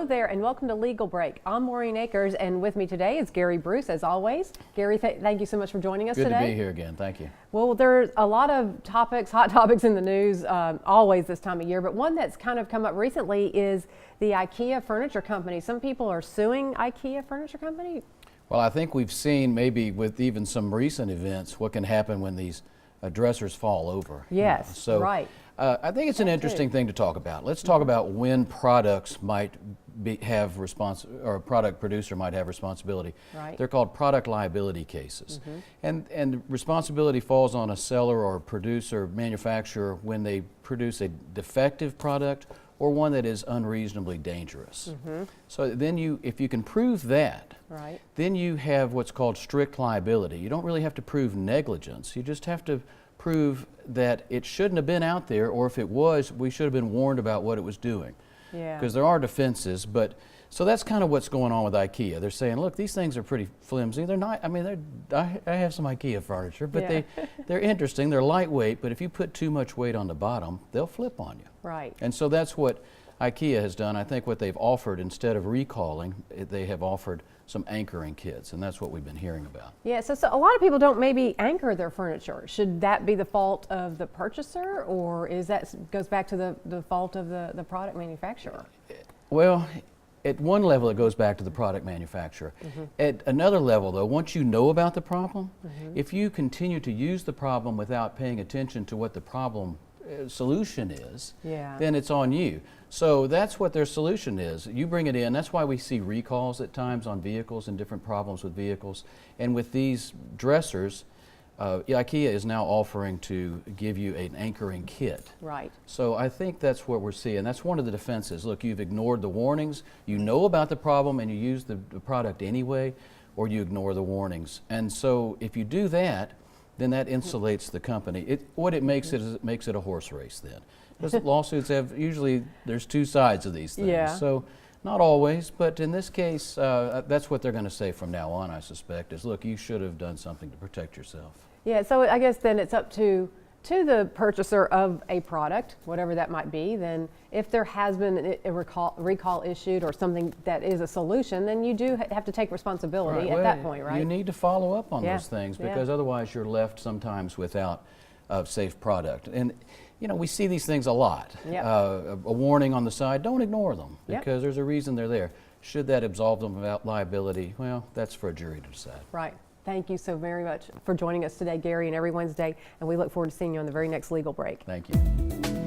Hello there and welcome to Legal Break. I'm Maureen Akers and with me today is Gary Bruce as always. Gary, thank you so much for joining us today. Good to be here again, thank you. Well, there's a lot of topics, hot topics in the news always this time of year, but one that's kind of come up recently is the IKEA Furniture Company. Some people are suing IKEA Furniture Company. Well, I think we've seen maybe with even some recent events what can happen when these dressers fall over. Yes, so, right. I think it's an interesting thing to talk about. Let's talk about when products might have or a product producer might have responsibility. Right. They're called product liability cases. And responsibility falls on a seller or producer, manufacturer when they produce a defective product or one that is unreasonably dangerous. So then if you can prove that, Right. then you have what's called strict liability. You don't really have to prove negligence. You just have to prove that it shouldn't have been out there, or if it was, we should have been warned about what it was doing. Yeah. Because there are defenses, but so that's kind of what's going on with IKEA. They're saying, look, these things are pretty flimsy. They're not, I mean, I have some IKEA furniture, but Yeah. they're interesting. They're lightweight, but if you put too much weight on the bottom, they'll flip on you. Right. And so that's what IKEA has done. I think what they've offered, instead of recalling, they have offered some anchoring kits, and that's what we've been hearing about. Yeah, so a lot of people don't maybe anchor their furniture. Should that be the fault of the purchaser, or goes back to the fault of the product manufacturer? Well, at one level it goes back to the product manufacturer. At another level though, once you know about the problem, if you continue to use the problem without paying attention to what the problem solution is, Yeah. then it's on you. So that's what their solution is. You bring it in. That's why we see recalls at times on vehicles and different problems with vehicles. And with these dressers, IKEA is now offering to give you an anchoring kit. Right. So I think that's what we're seeing. That's one of the defenses. Look, you've ignored the warnings. You know about the problem and you use the product anyway, or you ignore the warnings. And so if you do that, then that insulates the company. What it makes it is it makes it a horse race then. Because lawsuits usually there's two sides of these things. Yeah. So not always, but in this case, that's what they're going to say from now on, I suspect, is look, you should have done something to protect yourself. Yeah, so I guess then it's up to the purchaser of a product, whatever that might be. Then if there has been a recall issued or something that is a solution, then you do have to take responsibility at that point, right? You need to follow up on Yeah. those things, Yeah. because otherwise you're left sometimes without a safe product. And you know, we see these things a lot. Yep. A warning on the side, don't ignore them, Yep. because there's a reason they're there. Should that absolve them of liability? Well, that's for a jury to decide. Right. Thank you so very much for joining us today, Gary, and every Wednesday, and we look forward to seeing you on the very next Legal Break. Thank you.